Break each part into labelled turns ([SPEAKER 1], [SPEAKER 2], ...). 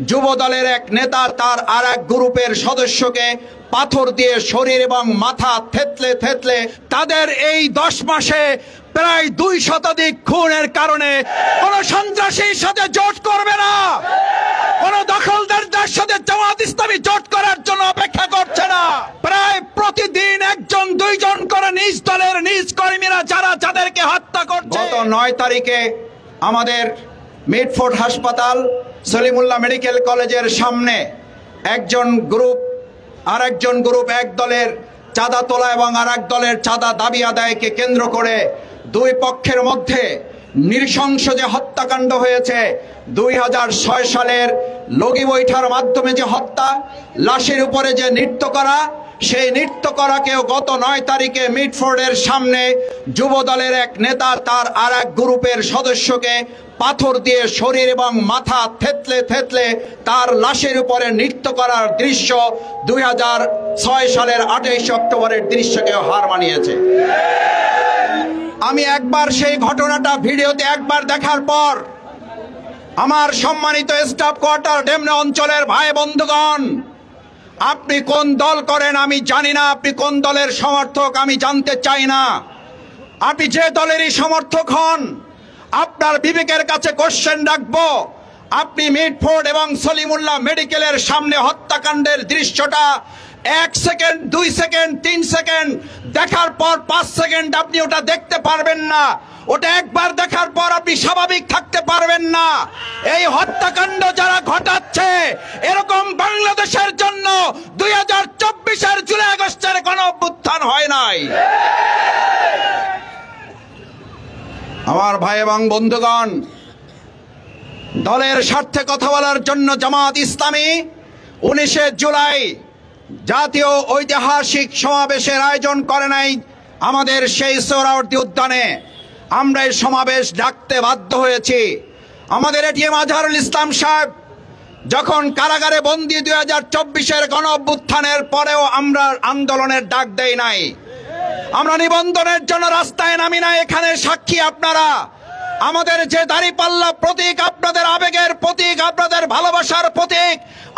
[SPEAKER 1] যুব দলের এক নেতা তার আরেক গ্রুপের সদস্যকে পাথর দিয়ে শরীর এবং মাথা থেতলে থেতলে তাদের এই 10 মাসে প্রায় 2 শতাধিক খুনের কারণে কোন সন্ত্রাসীর সাথে জোট করবে না, কোন দখলদারদের সাথে জামাত ইসলামী জোট করার জন্য অপেক্ষা করছে না। প্রায় প্রতিদিন 1 2 জন করে নিজ দলের নিজ কর্মীরা যাদেরকে হত্যা করছে। গত 9 তারিখে আমাদের মিটফোর্ড হাসপাতাল সলিমুল্লাহ মেডিকেল কলেজের সামনে একজন গ্রুপ আরেকজন গ্রুপ এক দলের চাঁদা তোলা এবং আরেক দলের চাঁদা দাবি আদায়কে কেন্দ্র করে 2 পক্ষের মধ্যে নৃশংস যে হত্যাকাণ্ড হয়েছে, 2006 সালের লগি বৈঠার মাধ্যমে যে হত্যা, লাশের উপরে যে নৃত্য করা, সেই নৃত্য করাকেও গত 9 তারিখে মিটফোর্ডের সামনে যুব দলের এক নেতা তার আরেক গ্রুপের সদস্যকে পাথর দিয়ে শরীর এবং মাথা থেতলে থেতলে তার লাশের উপরে নৃত্য করার দৃশ্য 2006 সালের 28 অক্টোবরের দৃশ্যকেও হার মানিয়েছে। আমি একবার সেই ঘটনাটা ভিডিওতে একবার দেখার পর আমার সম্মানিত স্টাফ কোয়ার্টার ডেমরা অঞ্চলের ভাই বন্ধুগণ, আপনি কোন দল করেন আমি জানি না, আপনি কোন দলের সমর্থক আমি জানতে চাই না, আপনি যে দলেরই সমর্থক হন আপনার বিবেকের কাছে কোশ্চেন রাখবো। আপনি মিটফোর্ড এবং সলিমুল্লাহ মেডিকেলের সামনে হত্যাকাণ্ডের দৃশ্যটা 1 সেকেন্ড 2 সেকেন্ড 3 সেকেন্ড দেখার পর 5 সেকেন্ড আপনি ওটা দেখতে পারবেন না, ওটা একবার দেখার পর আপনি স্বাভাবিক থাকতে পারবেন না। এই হত্যাকাণ্ড যারা ঘটাচ্ছে এরকম বাংলাদেশের জন্য 2024-এর জুলাই আগস্টের কোনো অভ্যুত্থান হয় নাই। আমার ভাই এবং বন্ধুগণ, দলের স্বার্থে কথা বলার জন্য জামাত ইসলামী 19 জুলাই জাতীয় ঐতিহাসিক সমাবেশের আয়োজন করে নাই আমাদের সেই সোহরাওয়ার্দী উদ্যানে। আমরা এই সমাবেশ ডাকতে বাধ্য হয়েছি। আমাদের এটিএম আজহারুল ইসলাম সাহেব যখন কারাগারে বন্দী 2024-এর গণ অভ্যুত্থানের পরেও আমরা আন্দোলনের ডাক দেই নাই, আমরা নিবন্ধনের জন্য রাস্তায় নামি নাই। এখানে সাক্ষী আপনারা। আমাদের যে দাঁড়িপাল্লা প্রতীক আপনাদের আবেগের প্রতীক, আপনাদের ভালোবাসার প্রতীক,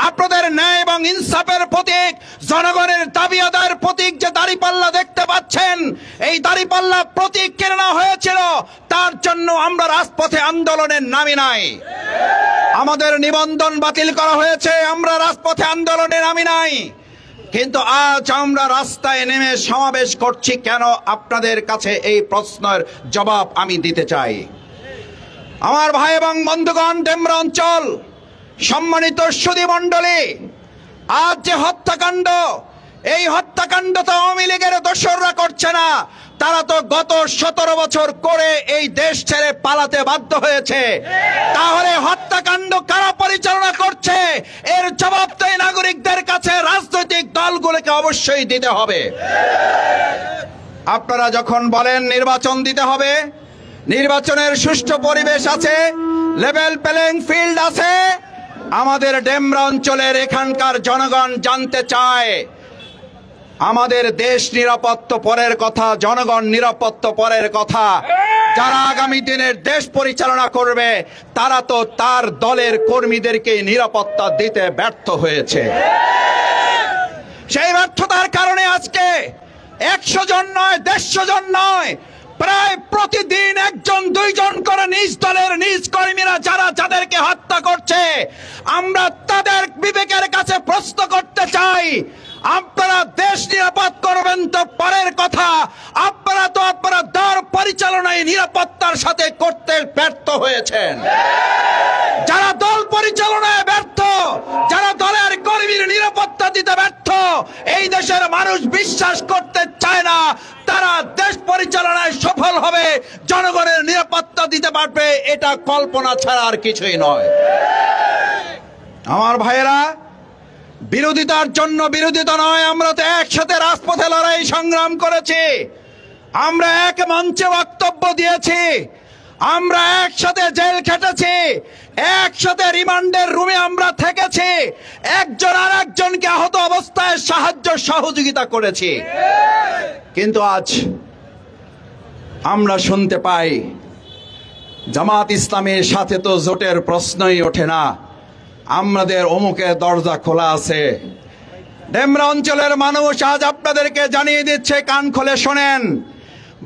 [SPEAKER 1] আপনাদের ন্যায় এবং ইনসাফের প্রতীক, জনগণের দাবি আদায়ের প্রতীক যে দাঁড়িপাল্লা দেখতে পাচ্ছেন, এই দাঁড়িপাল্লা প্রতীক কেনা হয়েছিল, তার জন্য আমরা রাজপথে আন্দোলনের নামি নাই। আমাদের নিবন্ধন বাতিল করা হয়েছে, আমরা রাজপথে আন্দোলনে নামি নাই। কিন্তু আজ আমরা রাস্তায় নেমে সমাবেশ করছি কেন? আপনাদের কাছে এই প্রশ্নের জবাব আমি দিতে চাই। আমার ভাই এবং বন্ধুগণ, ডেমরা অঞ্চল, সম্মানিত সুধী মণ্ডলী, আজ যে হত্যাকাণ্ড, এই হত্যাকাণ্ড তো আওয়ামী লীগের দোসররা করছে না, তারা তো গত 17 বছর করে এই দেশ ছেড়ে পালাতে বাধ্য হয়েছে। তাহলে হত্যাকাণ্ড কারা পরিচালনা করছে এর জবাব তো এই নাগরিকদের কাছে রাজনৈতিক দলগুলোকে অবশ্যই দিতে হবে। আপনারা যখন বলেন নির্বাচন দিতে হবে, নির্বাচনের সুষ্ঠু পরিবেশ আছে, লেভেল প্লেইং ফিল্ড আছে, আমাদের ডেমরা অঞ্চলের এখানকার জনগণ জানতে চায় আমাদের দেশ নিরাপত্তা পরের কথা, জনগণ নিরাপত্তা পরের কথা। যারা আগামী দিনের দেশ পরিচালনা করবে তারা তো তার দলের কর্মীদেরকে নিরাপত্তা দিতে ব্যর্থ হয়েছে। সেই ব্যর্থতার কারণে আজকে 100 জন নয়, 150 জন নয়, প্রায় প্রতিদিন 1 জন 2 জন করে নিজ দলের নিজ কর্মীরা যাদেরকে হত্যা করছে, আমরা তাদের বিবেকের কাছে প্রশ্ন করতে চাই, আপনারা দেশ নিরাপদ করবেন তো পরের কথা, আপনারা দল পরিচালনায় নিরাপত্তার সাথে করতে ব্যর্থ হয়েছেন। যারা দল পরিচালনায় ব্যর্থ, যারা দলের কর্মীর নিরাপত্তা দিতে ব্যর্থ, এই দেশের মানুষ বিশ্বাস করতে চায় না তারা দেশ পরিচালনায় সফল হবে, জনগণের নিরাপত্তা দিতে পারবে। এটা কল্পনা ছাড়া আর কিছুই নয়। আমার ভাইয়েরা, বিরোধিতার জন্য বিরোধিতা নয়, আমরা তো একসাথে রাজপথে লড়াই সংগ্রাম করেছি, আমরা এক মঞ্চে বক্তব্য দিয়েছি, আমরা একসাথে জেল খেটেছি, একসাথে রিমান্ডের রুমে আমরা থেকেছি, একজন আর একজনকে আহত অবস্থায় সাহায্য সহযোগিতা করেছি। কিন্তু আজ আমরা শুনতে পাই জামাত ইসলামের সাথে তো জোটের প্রশ্নই ওঠে না, আমাদের অমুকের দরজা খোলা আছে। ডেমরা অঞ্চলের মানুষ আজ আপনাদেরকে জানিয়ে দিচ্ছে, কান খুলে শোনেন,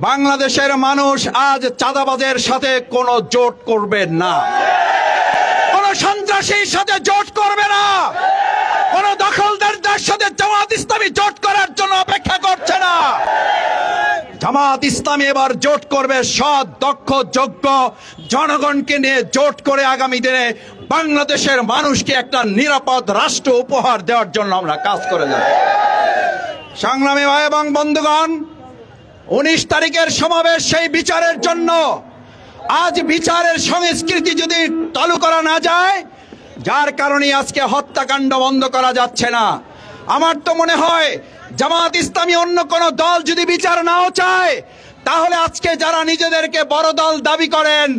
[SPEAKER 1] বাংলাদেশের মানুষ আজ চাঁদাবাজের সাথে কোনো জোট করবে না, কোন সন্ত্রাসীর সাথে জোট করবে না, কোন দখলদারদের সাথে জামাত ইসলামী জোট করার জন্য অপেক্ষা করছে না। জামাত ইসলামী এবার জোট করবে সৎ, দক্ষ, যোগ্য জনগণকে নিয়ে জোট করে আগামী দিনে বাংলাদেশের মানুষকে একটা নিরাপদ রাষ্ট্র উপহার দেওয়ার জন্য আমরা কাজ করে যাব। সংগ্রামী ভাই এবং বন্ধুগণ, 19 তারিখের সমাবেশ সেই বিচারের জন্য। আজ বিচারের সংস্কৃতি যদি চালু করা না যায়, যার কারণে আজকে হত্যাকাণ্ড বন্ধ করা যাচ্ছে না। আমার তো মনে হয় জামাত ইসলামী অন্য কোন দল যদি বিচার নাও চায়, তাহলে আজকে যারা নিজেদেরকে বড় দল দাবি করেন,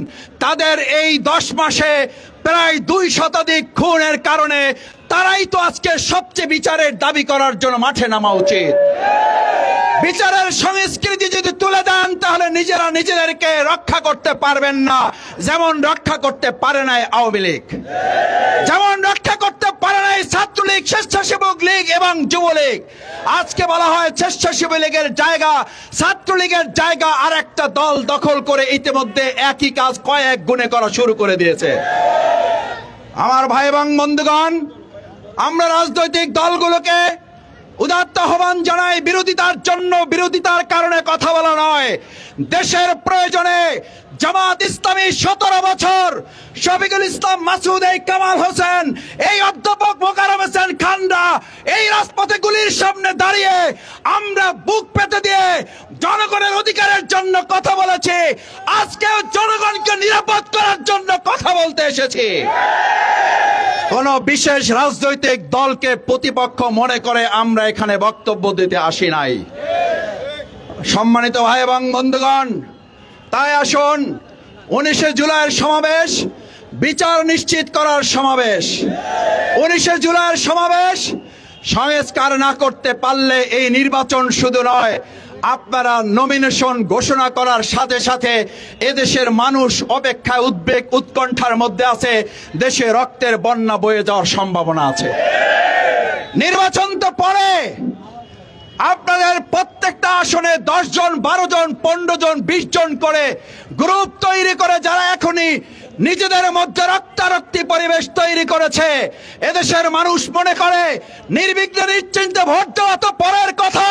[SPEAKER 1] তাদের এই 10 মাসে প্রায় 2 শতাধিক খুনের কারণে তারাই তো আজকে সবচেয়ে বিচারের দাবি করার জন্য মাঠে নামা উচিত। বিচারের সংস্কৃতি যদি তুলে দেন, তাহলে নিজেরা নিজেদেরকে রক্ষা করতে পারবেন না, যেমন রক্ষা করতে পারে নাই আওয়ামী লীগ, যেমন রক্ষা করতে পারে নাই ছাত্রলীগ, স্বেচ্ছাসেবক লীগ এবং যুবলীগ। আজকে বলা হয় স্বেচ্ছাসেবক লীগের জায়গা, ছাত্রলীগের জায়গা আর একটা দল দখল করে ইতিমধ্যে একই কাজ কয়েক গুণে করা শুরু করে দিয়েছে। আমার ভাই এবং বন্ধুগণ, আমরা রাজনৈতিক দলগুলোকে উদাত্ত আহ্বান জানাই, বিরোধিতার জন্য, বিরোধিতার কারণে কথা বলা নয়। দেশের প্রয়োজনে জামাত ইসলামী 17 বছর, শফিকুল ইসলাম মাসুদ, এই কামাল হোসেন, এই অধ্যাপক মোকাররম হোসেন খানরা এই রাজপথে গুলির সামনে দাঁড়িয়ে আমরা বুক পেতে দিয়ে জনগণের অধিকারের জন্য কথা বলেছি। আজকেও জনগণকে নিরাপদ করার জন্য কথা বলতে এসেছি। কোন বিশেষ রাজনৈতিক দলকে প্রতিপক্ষ মনে করে আমরা এখানে বক্তব্য দিতে আসি নাই। সম্মানিত ভাই এবং বন্ধুগণ, তাই আসুন 19 জুলাইয়ের সমাবেশ বিচার নিশ্চিত করার সমাবেশ। 19 জুলাইয়ের সমাবেশ সংস্কার না করতে পারলে এই নির্বাচন শুধু নয়, আপনারা নমিনেশন ঘোষণা করার সাথে সাথে এদেশের মানুষ অপেক্ষায়, উদ্বেগ, উৎকণ্ঠার মধ্যে আছে। দেশে রক্তের বন্যা বয়ে যাওয়ার সম্ভাবনা আছে। নির্বাচন তো পরে, আপনাদের প্রত্যেকটা আসনে 10 জন, 12 জন, 15 জন, 20 জন করে গ্রুপ তৈরি করে যারা এখনই নিজেদের মধ্যে রক্তারক্তি পরিবেশ তৈরি করেছে, এদেশের মানুষ মনে করে নির্বিঘ্নে নিশ্চিন্তে ভোট দেওয়া তো পরের কথা,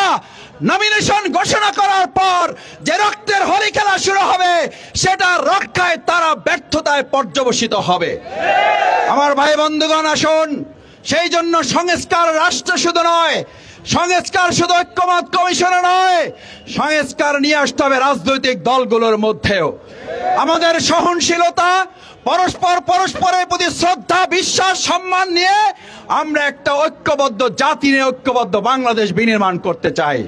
[SPEAKER 1] নমিনেশন ঘোষণা করার পর যে রক্তের হোলি খেলা শুরু হবে, সেটা রক্ষায় তারা ব্যর্থতায় পর্যবসিত হবে। আমার ভাই বন্ধুগণ, আসুন সেই জন্য সংস্কার রাষ্ট্র শুধু নয়, সংস্কার শুধু ঐক্যমত কমিশনে নয়, সংস্কার নিয়ে আসতে হবে রাজনৈতিক দলগুলোর মধ্যেও। আমাদের সহনশীলতা, পরস্পরের প্রতি শ্রদ্ধা, বিশ্বাস, সম্মান নিয়ে আমরা একটা ঐক্যবদ্ধ জাতি নিয়ে ঐক্যবদ্ধ বাংলাদেশ বিনির্মাণ করতে চাই।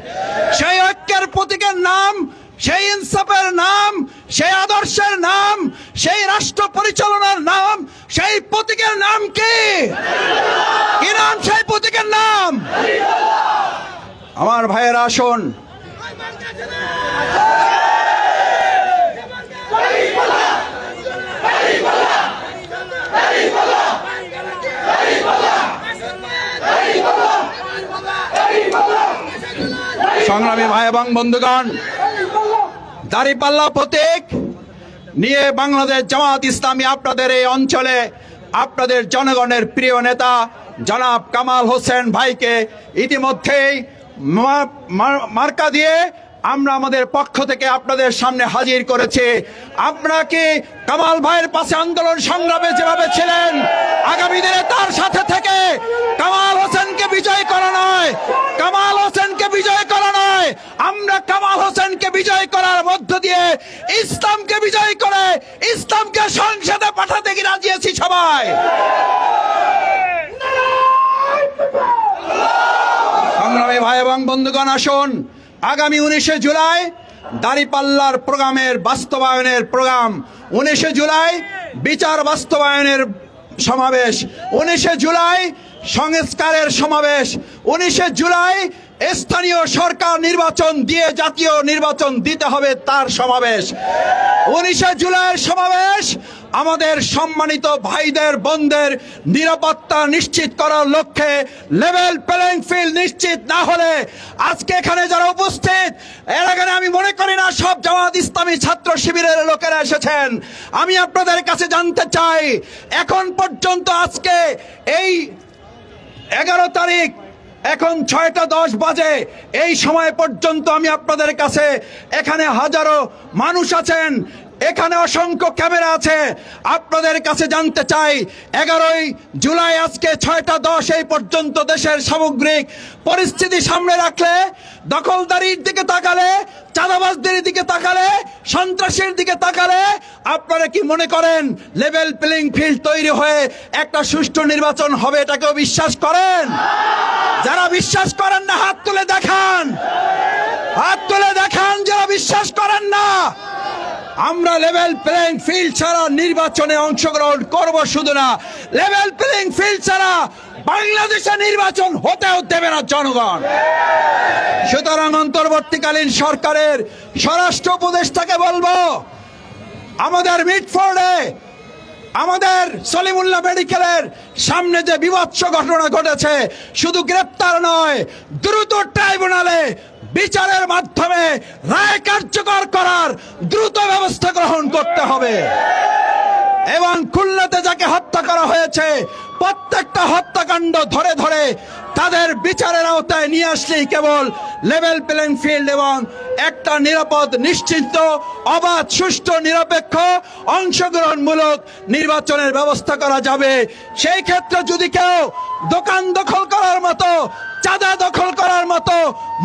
[SPEAKER 1] সেই ঐক্যের প্রতীকের নাম, সেই ইনসাফের নাম, সেই আদর্শের নাম, সেই রাষ্ট্র পরিচালনার নাম, সেই প্রতীকের নাম কি? কি নাম সেই প্রতীকের নাম? আমার ভাইয়েরা, আসুন সংগ্রামী ভাই এবং বন্ধুগণ, দাঁড়িপাল্লা প্রতীক নিয়ে বাংলাদেশ জামাত ইসলামী আপনাদের এই অঞ্চলে আপনাদের জনগণের প্রিয় নেতা জনাব কামাল হোসেন ভাইকে ইতিমধ্যেই মার্কা দিয়ে আমরা আমাদের পক্ষ থেকে আপনাদের সামনে হাজির করেছি। আপনারা কি কামাল ভাইয়ের পাশে আন্দোলন সংগ্রামে যেভাবে ছিলেন, আগামী দিনে তার সাথে থেকে কামাল হোসেনকে বিজয় করা নয়, কামাল হোসেনকে বিজয় করা নয়, আমরা কামাল হোসেনকে বিজয় করার মধ্য দিয়ে ইসলামকে বিজয় করে ইসলামকে সংসদে পাঠাতে কি রাজি আছি সবাই? সংগ্রামী ভাই এবং বন্ধুগণ, আসুন আগামী 19 জুলাই দাঁড়িপাল্লার প্রোগ্রামের বাস্তবায়নের প্রোগ্রাম, 19 জুলাই বিচার বাস্তবায়নের সমাবেশ, 19 জুলাই সংস্কারের সমাবেশ, 19 জুলাই স্থানীয় সরকার নির্বাচন দিয়ে জাতীয় নির্বাচন দিতে হবে তার সমাবেশ, 19 জুলাইয়ের সমাবেশ আমাদের সম্মানিত ভাইদের বোনদের নিরাপত্তা নিশ্চিত করার লক্ষ্যে লেভেল প্লেইং ফিল্ড নিশ্চিত না হলে আজকে এখানে যারা উপস্থিত, এর আগে আমি মনে করি না সব জামাত ইসলামী ছাত্র শিবিরের লোকেরা এসেছেন। আমি আপনাদের কাছে জানতে চাই, এখন পর্যন্ত আজকে এই 11 তারিখ, এখন 6টা 10 বাজে, এই সময় পর্যন্ত আমি আপনাদের কাছে, এখানে হাজারো মানুষ আছেন, এখানে অসংখ্য ক্যামেরা আছে, আপনাদের কাছে জানতে চাই 11ই জুলাই আজকে 6টা 10 এই পর্যন্ত দেশের সামগ্রিক পরিস্থিতি সামনে রাখলে, দখলদারির দিকে তাকালে, চাঁদাবাজদের দিকে তাকালে, সন্ত্রাসের দিকে তাকালে আপনারা কি মনে করেন লেভেল প্লেইং ফিল্ড তৈরি হয়ে একটা সুষ্ঠু নির্বাচন হবে? এটাকেও বিশ্বাস করেন? যারা বিশ্বাস করেন না হাত তুলে দেখান, হাত তুলে দেখান যারা বিশ্বাস করেন না। আমরা লেভেল প্লেইং ফিল্ড ছাড়া নির্বাচনে অংশগ্রহণ করব, শুধু না লেভেল প্লেইং ফিল্ড ছাড়া বাংলাদেশে নির্বাচন হতেও দেবে না জনগণ। সুতরাং অন্তর্বর্তীকালীন সরকারের স্বরাষ্ট্র উপদেষ্টাকে বলবো, আমাদের মিটফোর্ডে, আমাদের সলিমুল্লাহ মেডিকেলের সামনে যে বিভৎস ঘটনা ঘটেছে, শুধু গ্রেপ্তার নয়, দ্রুত ট্রাইব্যুনালে বিচারের মাধ্যমে রায় কার্যকর করার দ্রুত ব্যবস্থা গ্রহণ করতে হবে। এবং খুলনাতে যাকে হত্যা করা হয়েছে, প্রত্যেকটা হত্যাকাণ্ড ধরে ধরে তাদের বিচারের আওতায় নিয়ে আসলেই কেবল লেভেল প্লেইং ফিল্ড এবং একটা নিরাপদ, নিশ্চিত, অবাধ, সুষ্ঠু, নিরপেক্ষ, অংশগ্রহণমূলক নির্বাচনের ব্যবস্থা করা যাবে। সেই ক্ষেত্রে যদি কেউ দোকান দখল করার মতো, চাঁদা দখল করার মতো,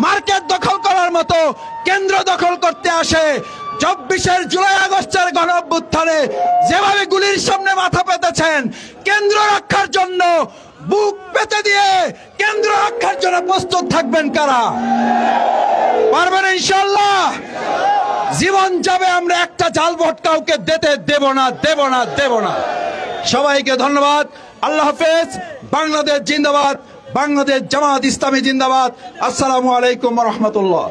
[SPEAKER 1] মার্কেট দখল করার মতো কেন্দ্র দখল করতে আসে, 24 জুলাই আগস্টের গণ অভ্যুত্থানে যেভাবে গুলির সামনে মাথা পেতেছেন, কেন্দ্র রক্ষার জন্য বুক পেতে দিয়ে কেন্দ্র রক্ষার জন্য প্রস্তুত থাকবেন কারা? পারবেন ইনশাআল্লাহ? জীবন যাবে, আমরা একটা জাল ভোট কাউকে দিতে দেব না, দেব না, দেব না। সবাইকে ধন্যবাদ। আল্লাহ হাফেজ। বাংলাদেশ জিন্দাবাদ। বাংলাদেশ জামাত ইসলামী জিন্দাবাদ। আসসালামু আলাইকুম ওয়া রাহমাতুল্লাহ।